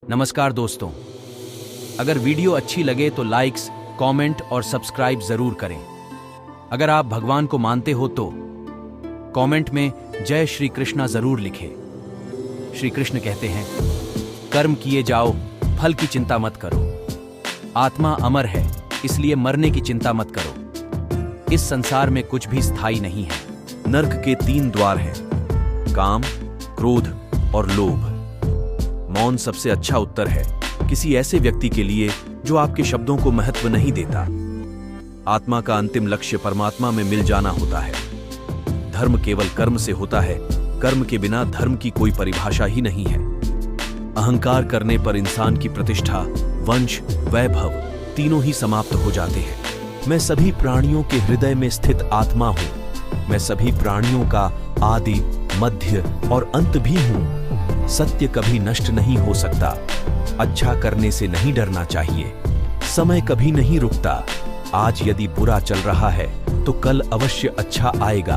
नमस्कार दोस्तों, अगर वीडियो अच्छी लगे तो लाइक्स, कमेंट और सब्सक्राइब जरूर करें। अगर आप भगवान को मानते हो तो कमेंट में जय श्री कृष्णा जरूर लिखें। श्री कृष्ण कहते हैं, कर्म किए जाओ, फल की चिंता मत करो। आत्मा अमर है, इसलिए मरने की चिंता मत करो। इस संसार में कुछ भी स्थायी नहीं है। नर्क के 3 द्वार हैं, काम, क्रोध और लोभ। मौन सबसे अच्छा उत्तर है किसी ऐसे व्यक्ति के लिए जो आपके शब्दों को महत्व नहीं देता। आत्मा का अंतिम लक्ष्य परमात्मा में मिल जाना होता है। धर्म केवल कर्म से होता है, कर्म के बिना धर्म की कोई परिभाषा ही नहीं है। अहंकार करने पर इंसान की प्रतिष्ठा, वंश, वैभव तीनों ही समाप्त हो जाते हैं। मैं सभी प्राणियों के हृदय में स्थित आत्मा हूं। मैं सभी प्राणियों का आदि, मध्य और अंत भी हूं। सत्य कभी नष्ट नहीं हो सकता। अच्छा करने से नहीं डरना चाहिए। समय कभी नहीं रुकता। आज यदि बुरा चल रहा है तो कल अवश्य अच्छा आएगा।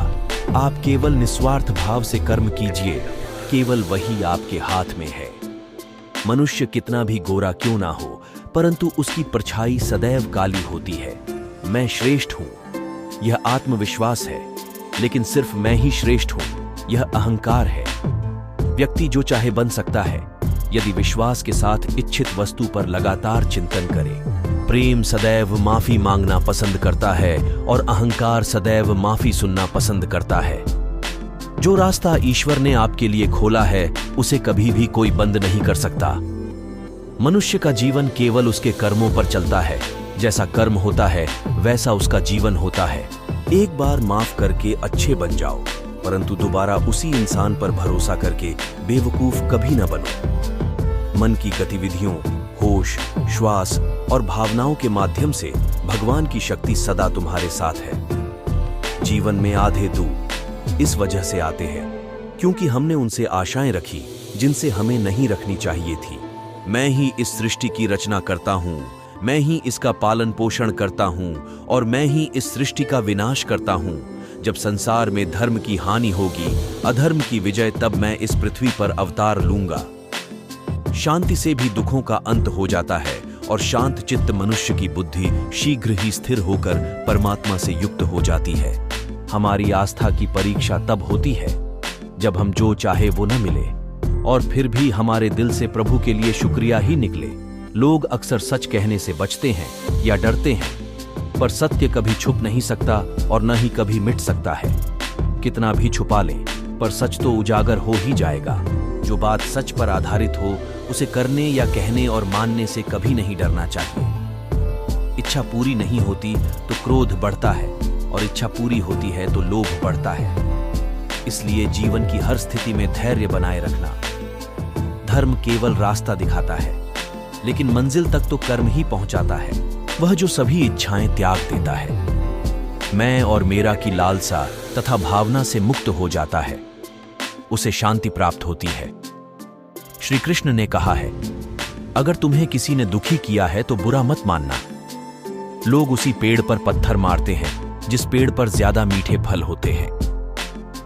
आप केवल निस्वार्थ भाव से कर्म कीजिए, केवल वही आपके हाथ में है। मनुष्य कितना भी गोरा क्यों ना हो, परंतु उसकी परछाई सदैव काली होती है। मैं श्रेष्ठ हूं, यह आत्मविश्वास है, लेकिन सिर्फ मैं ही श्रेष्ठ हूं, यह अहंकार है। व्यक्ति जो चाहे बन सकता है यदि विश्वास के साथ इच्छित वस्तु पर लगातार चिंतन करे। प्रेम सदैव माफी मांगना पसंद करता है और अहंकार सदैव माफी सुनना पसंद करता है। जो रास्ता ईश्वर ने आपके लिए खोला है उसे कभी भी कोई बंद नहीं कर सकता। मनुष्य का जीवन केवल उसके कर्मों पर चलता है। जैसा कर्म होता है वैसा उसका जीवन होता है। एक बार माफ करके अच्छे बन जाओ, परंतु दोबारा उसी इंसान पर भरोसा करके बेवकूफ कभी न बनो। मन की गतिविधियों, होश, श्वास और भावनाओं के माध्यम से भगवान की शक्ति सदा तुम्हारे साथ है। जीवन में आधे दुख इस वजह से आते हैं क्योंकि हमने उनसे आशाएं रखी जिनसे हमें नहीं रखनी चाहिए थी। मैं ही इस सृष्टि की रचना करता हूं, मैं ही इसका पालन पोषण करता हूं और मैं ही इस सृष्टि का विनाश करता हूं। जब संसार में धर्म की हानि होगी, अधर्म की विजय, तब मैं इस पृथ्वी पर अवतार लूंगा। शांति से भी दुखों का अंत हो जाता है और शांत चित्त मनुष्य की बुद्धि शीघ्र ही स्थिर होकर परमात्मा से युक्त हो जाती है। हमारी आस्था की परीक्षा तब होती है जब हम जो चाहे वो न मिले और फिर भी हमारे दिल से प्रभु के लिए शुक्रिया ही निकले। लोग अक्सर सच कहने से बचते हैं या डरते हैं, पर सत्य कभी छुप नहीं सकता और न ही कभी मिट सकता है। कितना भी छुपा लें, पर सच तो उजागर हो ही जाएगा। जो बात सच पर आधारित हो उसे करने या कहने और मानने से कभी नहीं डरना चाहिए। इच्छा पूरी नहीं होती तो क्रोध बढ़ता है और इच्छा पूरी होती है तो लोभ बढ़ता है। इसलिए जीवन की हर स्थिति में धैर्य बनाए रखना। धर्म केवल रास्ता दिखाता है, लेकिन मंजिल तक तो कर्म ही पहुंचाता है। वह जो सभी इच्छाएं त्याग देता है, मैं और मेरा की लालसा तथा भावना से मुक्त हो जाता है, उसे शांति प्राप्त होती है। श्री कृष्ण ने कहा है, अगर तुम्हें किसी ने दुखी किया है तो बुरा मत मानना। लोग उसी पेड़ पर पत्थर मारते हैं जिस पेड़ पर ज्यादा मीठे फल होते हैं।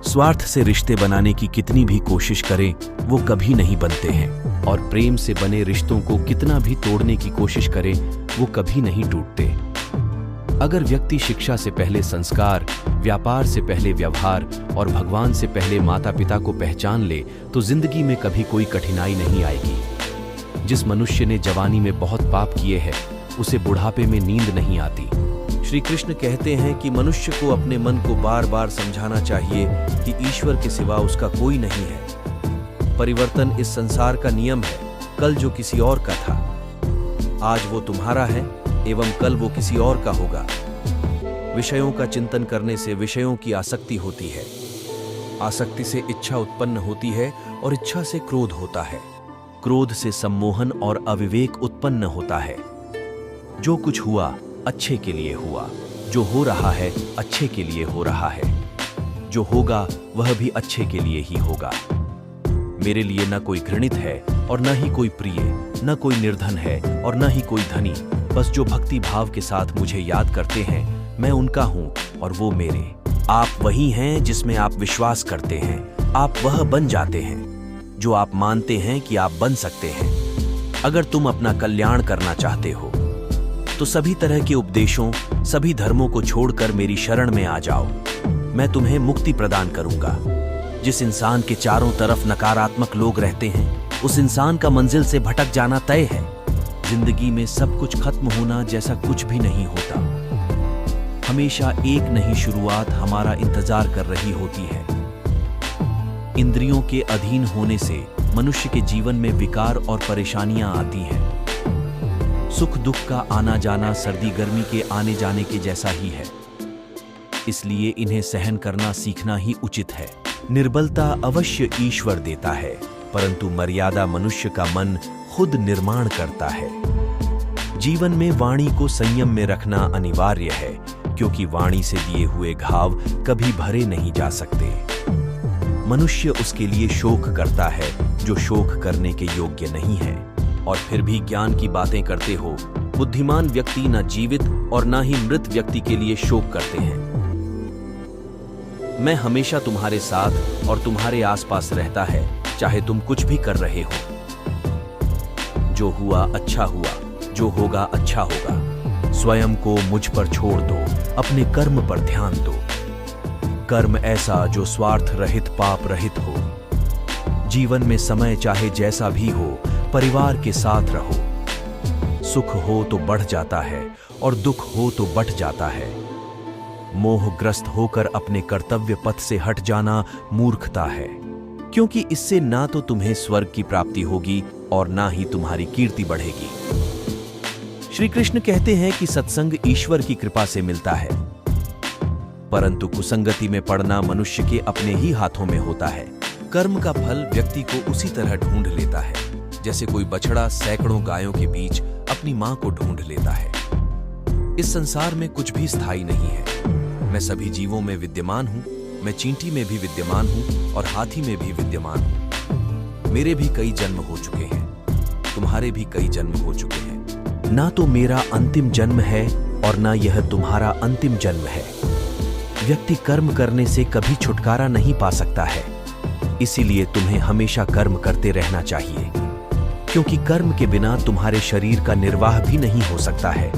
स्वार्थ से रिश्ते बनाने की कितनी भी कोशिश करें वो कभी नहीं बनते हैं, और प्रेम से बने रिश्तों को कितना भी तोड़ने की कोशिश करें वो कभी नहीं टूटते। अगर व्यक्ति शिक्षा से पहले संस्कार, व्यापार से पहले व्यवहार और भगवान से पहले माता पिता को पहचान ले तो जिंदगी में कभी कोई कठिनाई नहीं आएगी। जिस मनुष्य ने जवानी में बहुत पाप किए हैं उसे बुढ़ापे में नींद नहीं आती। श्री कृष्ण कहते हैं कि मनुष्य को अपने मन को बार बार समझाना चाहिए कि ईश्वर के सिवा उसका कोई नहीं है। परिवर्तन इस संसार का नियम है। कल जो किसी और का था, आज वो तुम्हारा है एवं कल वो किसी और का होगा। विषयों का चिंतन करने से विषयों की आसक्ति होती है। आसक्ति से इच्छा उत्पन्न होती है और इच्छा से क्रोध होता है। क्रोध से सम्मोहन और अविवेक उत्पन्न होता है। जो कुछ हुआ अच्छे के लिए हुआ, जो हो रहा है अच्छे के लिए हो रहा है, जो होगा वह भी अच्छे के लिए ही होगा। मेरे लिए न कोई घृणित है और न ही कोई प्रिय, न कोई निर्धन है और न ही कोई धनी। बस जो भक्ति भाव के साथ मुझे याद करते हैं मैं उनका हूं और वो मेरे। आप वही हैं जिसमें आप विश्वास करते हैं। आप वह बन जाते हैं जो आप मानते हैं कि आप बन सकते हैं। अगर तुम अपना कल्याण करना चाहते हो तो सभी तरह के उपदेशों, सभी धर्मों को छोड़कर मेरी शरण में आ जाओ। मैं तुम्हें मुक्ति प्रदान करूंगा। जिस इंसान के चारों तरफ नकारात्मक लोग रहते हैं, उस इंसान का मंजिल से भटक जाना तय है। जिंदगी में सब कुछ खत्म होना जैसा कुछ भी नहीं होता। हमेशा एक नई शुरुआत हमारा इंतजार कर रही होती है। इंद्रियों के अधीन होने से मनुष्य के जीवन में विकार और परेशानियां आती हैं। सुख दुख का आना जाना सर्दी गर्मी के आने जाने के जैसा ही है, इसलिए इन्हें सहन करना सीखना ही उचित है। निर्बलता अवश्य ईश्वर देता है, परंतु मर्यादा मनुष्य का मन खुद निर्माण करता है। जीवन में वाणी को संयम में रखना अनिवार्य है, क्योंकि वाणी से दिए हुए घाव कभी भरे नहीं जा सकते। मनुष्य उसके लिए शोक करता है जो शोक करने के योग्य नहीं है, और फिर भी ज्ञान की बातें करते हो। बुद्धिमान व्यक्ति न जीवित और न ही मृत व्यक्ति के लिए शोक करते हैं। मैं हमेशा तुम्हारे साथ और तुम्हारे आसपास रहता है, चाहे तुम कुछ भी कर रहे हो। जो हुआ अच्छा हुआ, जो होगा अच्छा होगा। स्वयं को मुझ पर छोड़ दो, अपने कर्म पर ध्यान दो। कर्म ऐसा जो स्वार्थ रहित पाप रहित हो। जीवन में समय चाहे जैसा भी हो, परिवार के साथ रहो। सुख हो तो बढ़ जाता है और दुख हो तो बट जाता है। मोहग्रस्त होकर अपने कर्तव्य पथ से हट जाना मूर्खता है, क्योंकि इससे ना तो तुम्हें स्वर्ग की प्राप्ति होगी और ना ही तुम्हारी कीर्ति बढ़ेगी। श्री कृष्ण कहते हैं कि सत्संग ईश्वर की कृपा से मिलता है, परंतु कुसंगति में पड़ना मनुष्य के अपने ही हाथों में होता है। कर्म का फल व्यक्ति को उसी तरह ढूंढ लेता है, जैसे कोई बछड़ा सैकड़ों गायों के बीच अपनी मां को ढूंढ लेता है। इस संसार में कुछ भी स्थायी नहीं है। मैं सभी जीवों में विद्यमान हूं। मैं चींटी में भी विद्यमान हूं और हाथी में भी विद्यमान हूं। मेरे भी कई जन्म हो चुके हैं, तुम्हारे भी कई जन्म हो चुके हैं। ना तो मेरा अंतिम जन्म है और ना यह तुम्हारा अंतिम जन्म है। व्यक्ति कर्म करने से कभी छुटकारा नहीं पा सकता है, इसीलिए तुम्हें हमेशा कर्म करते रहना चाहिए, क्योंकि कर्म के बिना तुम्हारे शरीर का निर्वाह भी नहीं हो सकता है।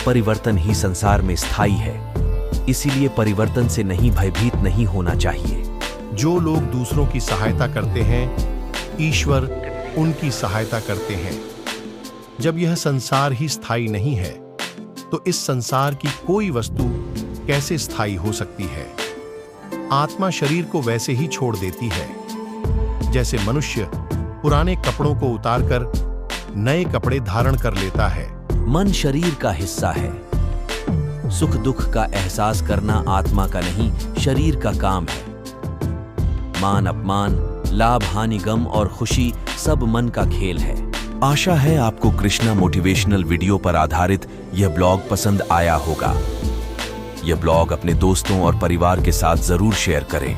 परिवर्तन ही संसार में स्थायी है, इसीलिए परिवर्तन से नहीं भयभीत नहीं होना चाहिए। जो लोग दूसरों की सहायता करते हैं, ईश्वर उनकी सहायता करते हैं। जब यह संसार ही स्थायी नहीं है, तो इस संसार की कोई वस्तु कैसे स्थायी हो सकती है। आत्मा शरीर को वैसे ही छोड़ देती है, जैसे मनुष्य पुराने कपड़ों को उतारकर नए कपड़े धारण कर लेता है। मन शरीर का हिस्सा है। सुख दुख का एहसास करना आत्मा का नहीं, शरीर का काम है। मान अपमान, लाभ हानि, गम और खुशी सब मन का खेल है। आशा है आपको कृष्णा मोटिवेशनल वीडियो पर आधारित यह ब्लॉग पसंद आया होगा। यह ब्लॉग अपने दोस्तों और परिवार के साथ जरूर शेयर करें।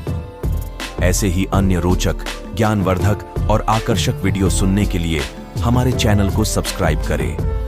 ऐसे ही अन्य रोचक, ज्ञानवर्धक और आकर्षक वीडियो सुनने के लिए हमारे चैनल को सब्सक्राइब करें।